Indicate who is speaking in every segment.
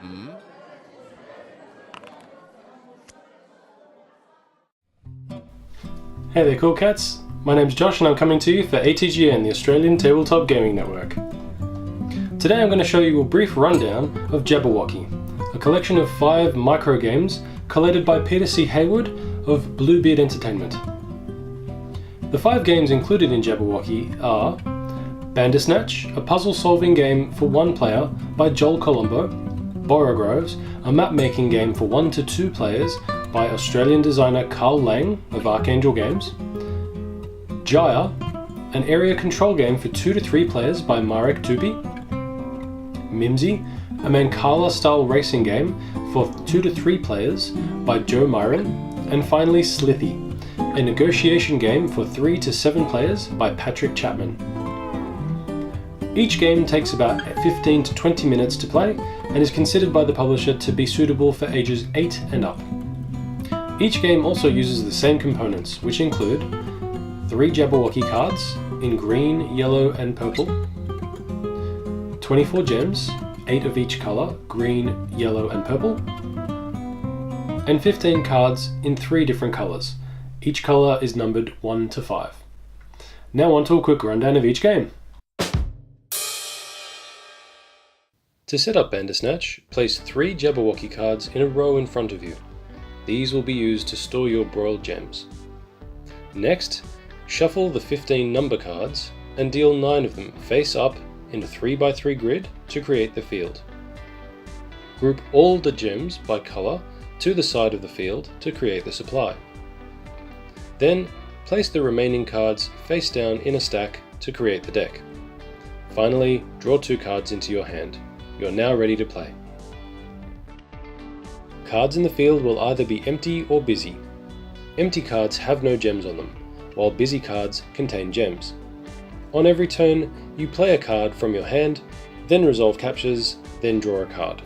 Speaker 1: Hey there cool cats, my name's Josh and I'm coming to you for ATGN, the Australian Tabletop Gaming Network. Today I'm going to show you a brief rundown of Jabberwocky, a collection of 5 microgames collated by Peter C. Hayward of Bluebeard Entertainment. The 5 games included in Jabberwocky are Bandersnatch, a puzzle-solving game for 1 player by Joel Colombo; Borogroves, a map-making game for 1 to 2 players by Australian designer Carl Lang of Archangel Games; Gyre, an area control game for 2 to 3 players by Marek Tupi; Mimsy, a Mancala-style racing game for 2 to 3 players by Joe Myron; and finally Slithy, a negotiation game for 3 to 7 players by Patrick Chapman. Each game takes about 15 to 20 minutes to play and is considered by the publisher to be suitable for ages 8 and up. Each game also uses the same components, which include 3 Jabberwocky cards in green, yellow and purple, 24 gems, 8 of each colour, green, yellow and purple, and 15 cards in 3 different colours. Each colour is numbered 1 to 5. Now on to a quick rundown of each game. To set up Bandersnatch, place 3 Jabberwocky cards in a row in front of you. These will be used to store your broiled gems. Next, shuffle the 15 number cards and deal 9 of them face up in a 3x3 grid to create the field. Group all the gems by colour to the side of the field to create the supply. Then, place the remaining cards face down in a stack to create the deck. Finally, draw 2 cards into your hand. You're now ready to play. Cards in the field will either be empty or busy. Empty cards have no gems on them, while busy cards contain gems. On every turn, you play a card from your hand, then resolve captures, then draw a card.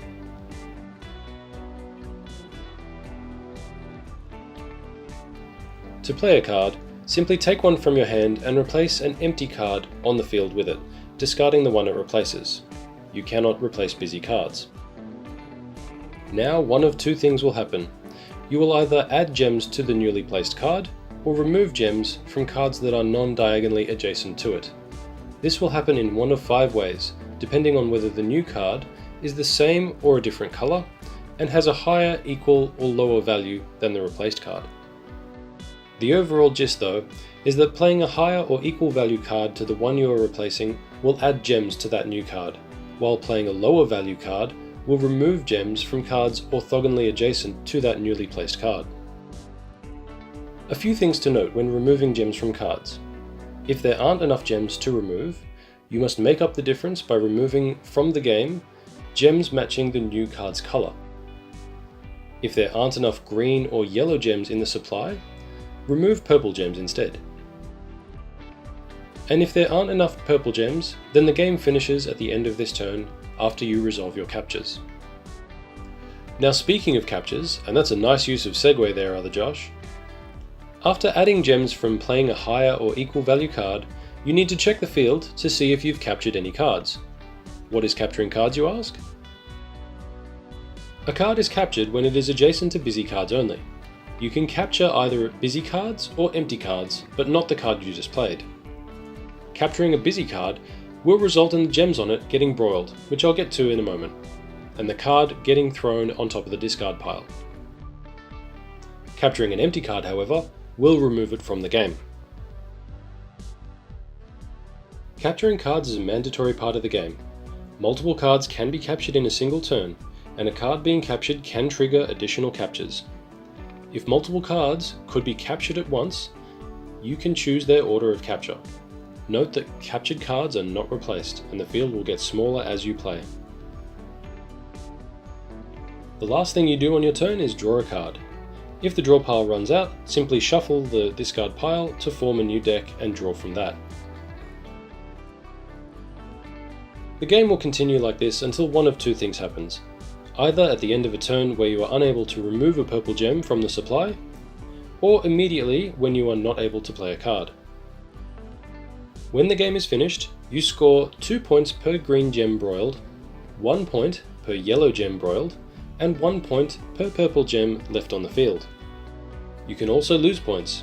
Speaker 1: To play a card, simply take one from your hand and replace an empty card on the field with it, discarding the one it replaces. You cannot replace busy cards. Now one of 2 things will happen. You will either add gems to the newly placed card, or remove gems from cards that are non-diagonally adjacent to it. This will happen in one of 5 ways, depending on whether the new card is the same or a different colour, and has a higher, equal or lower value than the replaced card. The overall gist though, is that playing a higher or equal value card to the one you are replacing will add gems to that new card, while playing a lower value card will remove gems from cards orthogonally adjacent to that newly placed card. A few things to note when removing gems from cards. If there aren't enough gems to remove, you must make up the difference by removing from the game gems matching the new card's colour. If there aren't enough green or yellow gems in the supply, remove purple gems instead. And if there aren't enough purple gems, then the game finishes at the end of this turn after you resolve your captures. Now speaking of captures, and that's a nice use of segue there, other Josh. After adding gems from playing a higher or equal value card, you need to check the field to see if you've captured any cards. What is capturing cards, you ask? A card is captured when it is adjacent to busy cards only. You can capture either busy cards or empty cards, but not the card you just played. Capturing a busy card will result in the gems on it getting broiled, which I'll get to in a moment, and the card getting thrown on top of the discard pile. Capturing an empty card, however, will remove it from the game. Capturing cards is a mandatory part of the game. Multiple cards can be captured in a single turn, and a card being captured can trigger additional captures. If multiple cards could be captured at once, you can choose their order of capture. Note that captured cards are not replaced, and the field will get smaller as you play. The last thing you do on your turn is draw a card. If the draw pile runs out, simply shuffle the discard pile to form a new deck and draw from that. The game will continue like this until one of 2 things happens. Either at the end of a turn where you are unable to remove a purple gem from the supply, or immediately when you are not able to play a card. When the game is finished, you score 2 points per green gem broiled, 1 point per yellow gem broiled, and 1 point per purple gem left on the field. You can also lose points.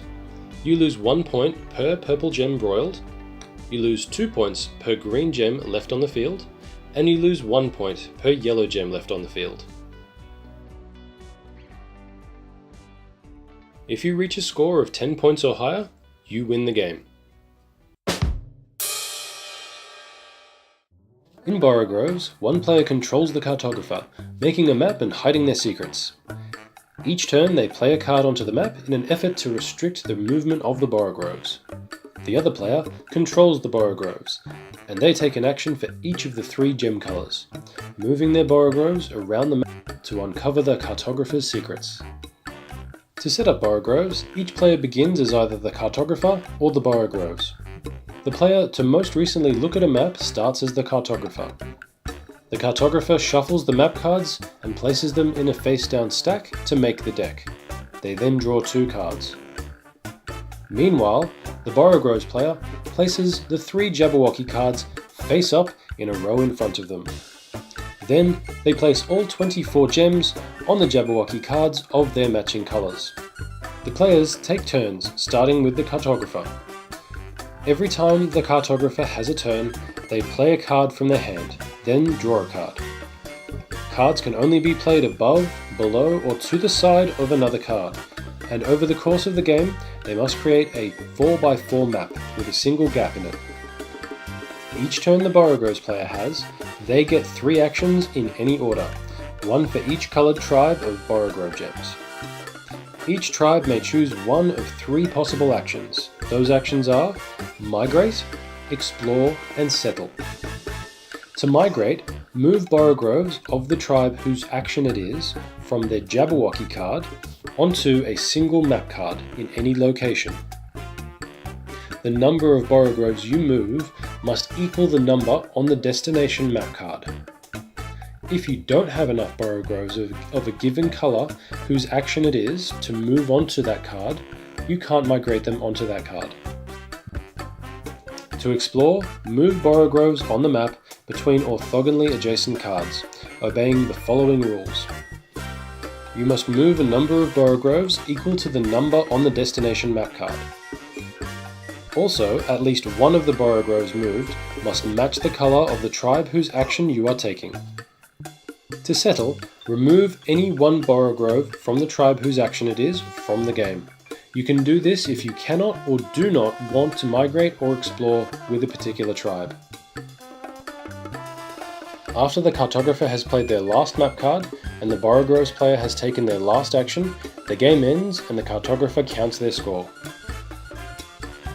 Speaker 1: You lose 1 point per purple gem broiled, you lose 2 points per green gem left on the field, and you lose 1 point per yellow gem left on the field. If you reach a score of 10 points or higher, you win the game. In Borogroves, one player controls the cartographer, making a map and hiding their secrets. Each turn they play a card onto the map in an effort to restrict the movement of the Borogroves. The other player controls the Borogroves, and they take an action for each of the 3 gem colours, moving their Borogroves around the map to uncover the cartographer's secrets. To set up Borogroves, each player begins as either the cartographer or the Borogroves. The player to most recently look at a map starts as the cartographer. The cartographer shuffles the map cards and places them in a face-down stack to make the deck. They then draw 2 cards. Meanwhile, the Borogroves player places the 3 Jabberwocky cards face up in a row in front of them. Then they place all 24 gems on the Jabberwocky cards of their matching colours. The players take turns, starting with the cartographer. Every time the cartographer has a turn, they play a card from their hand, then draw a card. Cards can only be played above, below, or to the side of another card, and over the course of the game, they must create a 4x4 map with a single gap in it. Each turn the Borogroves player has, they get 3 actions in any order, 1 for each coloured tribe of Borogrove gems. Each tribe may choose one of 3 possible actions. Those actions are Migrate, Explore, and Settle. To migrate, move Borogroves of the tribe whose action it is from their Jabberwocky card onto a single map card in any location. The number of Borogroves you move must equal the number on the destination map card. If you don't have enough Borogroves of a given colour whose action it is to move onto that card, you can't migrate them onto that card. To explore, move Borogroves on the map between orthogonally adjacent cards, obeying the following rules. You must move a number of Borogroves equal to the number on the destination map card. Also, at least one of the Borogroves moved must match the colour of the tribe whose action you are taking. To settle, remove any one Borogrove from the tribe whose action it is from the game. You can do this if you cannot or do not want to migrate or explore with a particular tribe. After the cartographer has played their last map card and the Borogroves player has taken their last action, the game ends and the cartographer counts their score.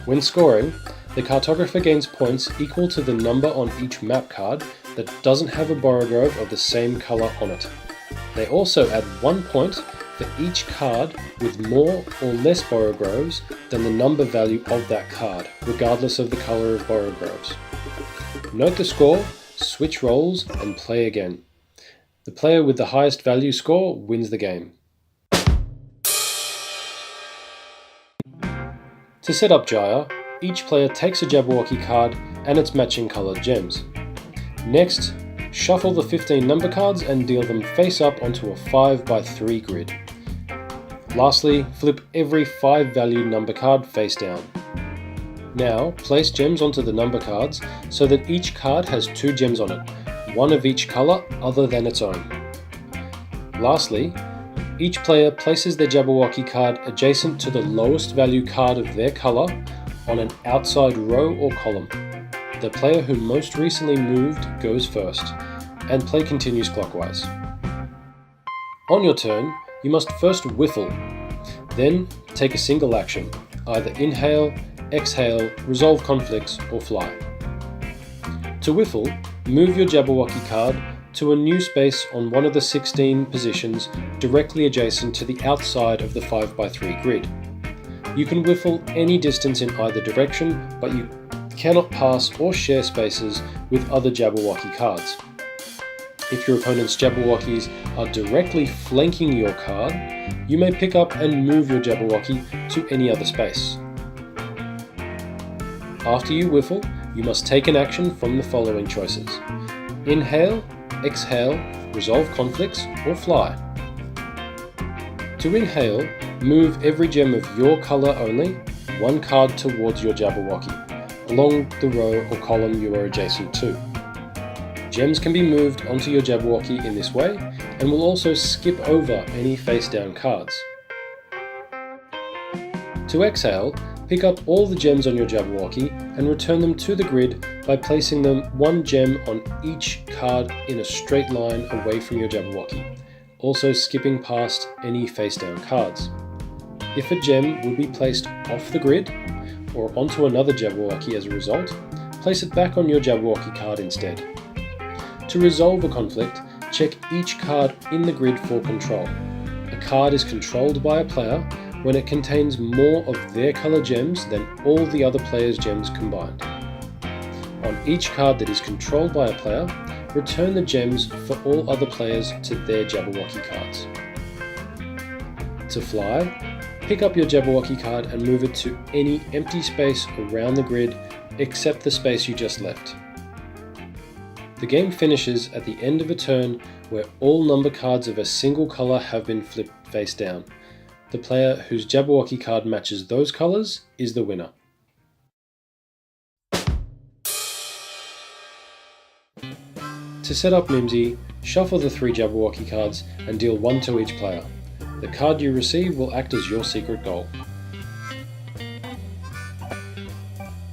Speaker 1: When scoring, the cartographer gains points equal to the number on each map card that doesn't have a Borogrove of the same colour on it. They also add 1 point for each card with more or less Borogroves than the number value of that card, regardless of the colour of Borogroves. Note the score, switch roles, and play again. The player with the highest value score wins the game. To set up Gyre, each player takes a Jabberwocky card and its matching coloured gems. Next, shuffle the 15 number cards and deal them face up onto a 5x3 grid. Lastly, flip every 5 valued number card face down. Now, place gems onto the number cards so that each card has 2 gems on it, one of each colour other than its own. Lastly, each player places their Jabberwocky card adjacent to the lowest value card of their colour on an outside row or column. The player who most recently moved goes first, and play continues clockwise. On your turn, you must first whiffle, then take a single action, either inhale, exhale, resolve conflicts, or fly. To whiffle, move your Jabberwocky card to a new space on one of the 16 positions directly adjacent to the outside of the 5x3 grid. You can whiffle any distance in either direction, but you cannot pass or share spaces with other Jabberwocky cards. If your opponent's Jabberwockys are directly flanking your card, you may pick up and move your Jabberwocky to any other space. After you whiffle, you must take an action from the following choices: inhale, exhale, resolve conflicts, or fly. To inhale, move every gem of your colour only, one card towards your Jabberwocky, along the row or column you are adjacent to. Gems can be moved onto your Jabberwocky in this way, and will also skip over any face-down cards. To exhale, pick up all the gems on your Jabberwocky and return them to the grid by placing them one gem on each card in a straight line away from your Jabberwocky, also skipping past any face-down cards. If a gem would be placed off the grid, or onto another Jabberwocky as a result, place it back on your Jabberwocky card instead. To resolve a conflict, check each card in the grid for control. A card is controlled by a player when it contains more of their colour gems than all the other players' gems combined. On each card that is controlled by a player, return the gems for all other players to their Jabberwocky cards. To fly, pick up your Jabberwocky card and move it to any empty space around the grid except the space you just left. The game finishes at the end of a turn where all number cards of a single colour have been flipped face down. The player whose Jabberwocky card matches those colours is the winner. To set up Mimsy, shuffle the 3 Jabberwocky cards and deal 1 to each player. The card you receive will act as your secret goal.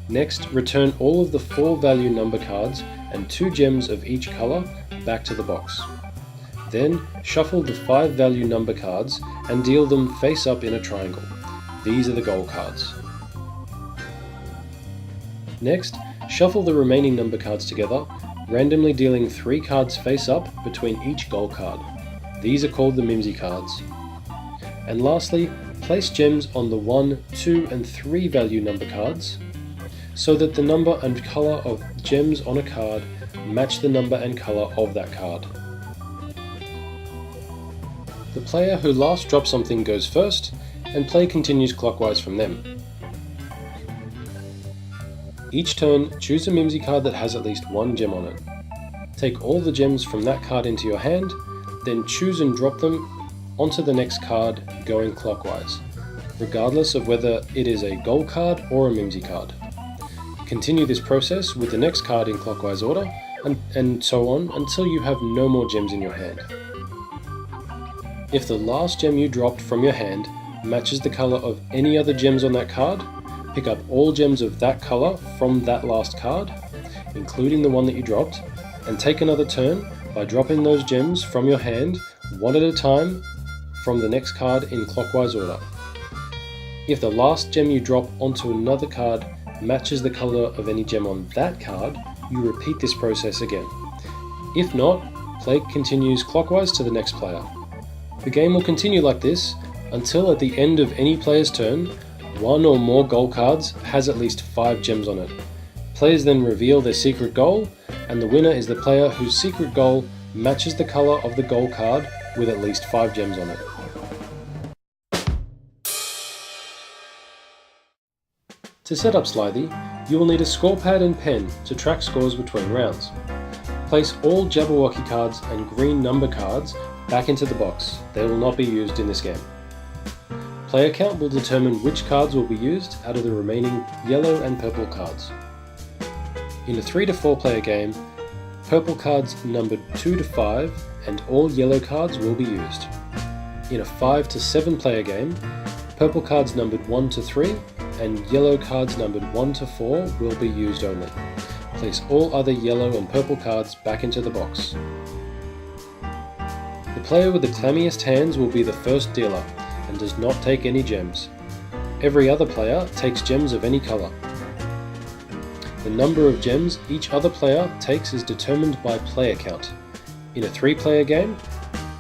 Speaker 1: Next, return all of the 4 value number cards and 2 gems of each colour back to the box. Then, shuffle the 5 value number cards and deal them face up in a triangle. These are the goal cards. Next, shuffle the remaining number cards together, randomly dealing 3 cards face up between each goal card. These are called the Mimsy cards. And lastly, place gems on the 1, 2 and 3 value number cards, so that the number and colour of gems on a card match the number and colour of that card. The player who last drops something goes first, and play continues clockwise from them. Each turn, choose a Mimsy card that has at least 1 gem on it. Take all the gems from that card into your hand, then choose and drop them onto the next card going clockwise, regardless of whether it is a goal card or a Mimsy card. Continue this process with the next card in clockwise order, and so on until you have no more gems in your hand. If the last gem you dropped from your hand matches the colour of any other gems on that card, pick up all gems of that colour from that last card, including the one that you dropped, and take another turn by dropping those gems from your hand one at a time from the next card in clockwise order. If the last gem you drop onto another card matches the colour of any gem on that card, you repeat this process again. If not, play continues clockwise to the next player. The game will continue like this until at the end of any player's turn, 1 or more goal cards has at least 5 gems on it. Players then reveal their secret goal, and the winner is the player whose secret goal matches the colour of the goal card with at least 5 gems on it. To set up Slithy, you will need a score pad and pen to track scores between rounds. Place all Jabberwocky cards and green number cards back into the box. They will not be used in this game. Player count will determine which cards will be used out of the remaining yellow and purple cards. In a 3 to 4 player game, purple cards numbered 2 to 5 and all yellow cards will be used. In a 5 to 7 player game, purple cards numbered 1 to 3 and yellow cards numbered 1 to 4 will be used only. Place all other yellow and purple cards back into the box. The player with the clammiest hands will be the first dealer and does not take any gems. Every other player takes gems of any colour. The number of gems each other player takes is determined by player count. In a 3-player game,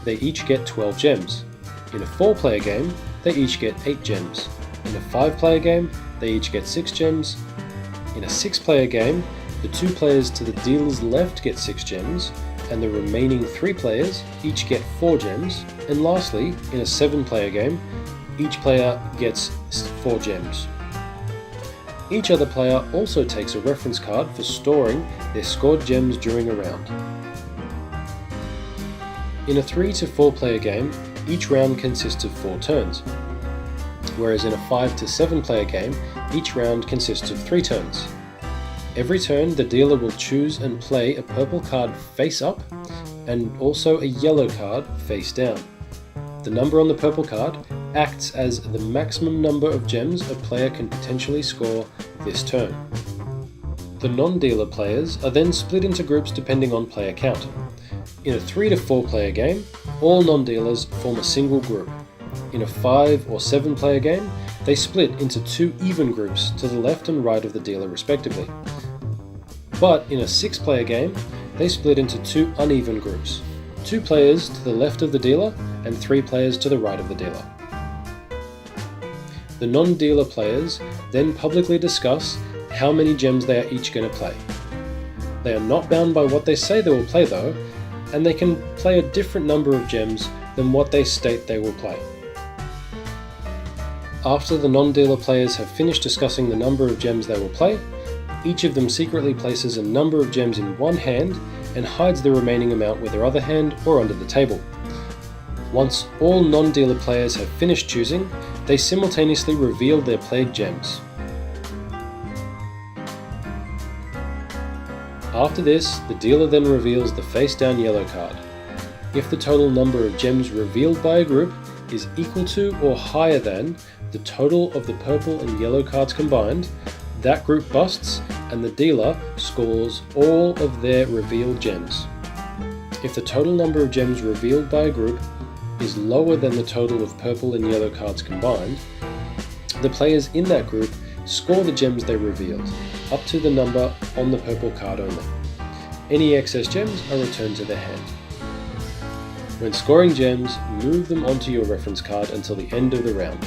Speaker 1: they each get 12 gems. In a 4-player game, they each get 8 gems. In a 5-player game, they each get 6 gems. In a 6-player game, the 2 players to the dealer's left get 6 gems, and the remaining 3 players each get 4 gems. And lastly, in a 7-player game, each player gets 4 gems. Each other player also takes a reference card for storing their scored gems during a round. In a 3 to 4 player game, each round consists of 4 turns, whereas in a 5 to 7 player game, each round consists of 3 turns. Every turn, the dealer will choose and play a purple card face up and also a yellow card face down. The number on the purple card acts as the maximum number of gems a player can potentially score this turn. The non-dealer players are then split into groups depending on player count. In a 3 to 4 player game, all non-dealers form a single group. In a 5 or 7 player game, they split into 2 even groups to the left and right of the dealer respectively. But in a 6 player game, they split into 2 uneven groups, 2 players to the left of the dealer and 3 players to the right of the dealer. The non-dealer players then publicly discuss how many gems they are each going to play. They are not bound by what they say they will play though, and they can play a different number of gems than what they state they will play. After the non-dealer players have finished discussing the number of gems they will play, each of them secretly places a number of gems in one hand and hides the remaining amount with their other hand or under the table. Once all non-dealer players have finished choosing, they simultaneously reveal their played gems. After this, the dealer then reveals the face-down yellow card. If the total number of gems revealed by a group is equal to or higher than the total of the purple and yellow cards combined, that group busts and the dealer scores all of their revealed gems. If the total number of gems revealed by a group is lower than the total of purple and yellow cards combined, the players in that group score the gems they revealed, up to the number on the purple card only. Any excess gems are returned to their hand. When scoring gems, move them onto your reference card until the end of the round.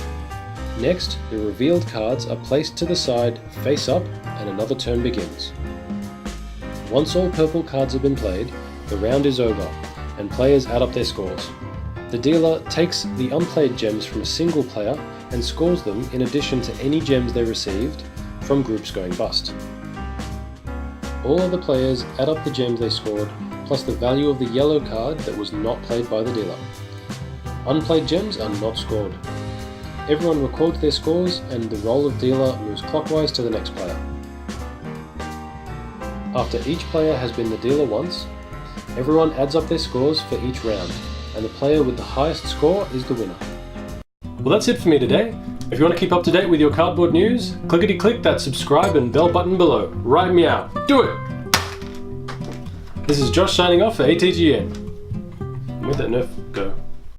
Speaker 1: Next, the revealed cards are placed to the side, face up, and another turn begins. Once all purple cards have been played, the round is over, and players add up their scores. The dealer takes the unplayed gems from a single player and scores them in addition to any gems they received from groups going bust. All other players add up the gems they scored, plus the value of the yellow card that was not played by the dealer. Unplayed gems are not scored. Everyone records their scores and the roll of dealer moves clockwise to the next player. After each player has been the dealer once, everyone adds up their scores for each round, and the player with the highest score is the winner. Well, that's it for me today. If you want to keep up to date with your cardboard news, clickety-click that subscribe and bell button below. Write me out. Do it! This is Josh signing off for ATGN. Where'd that nerf go?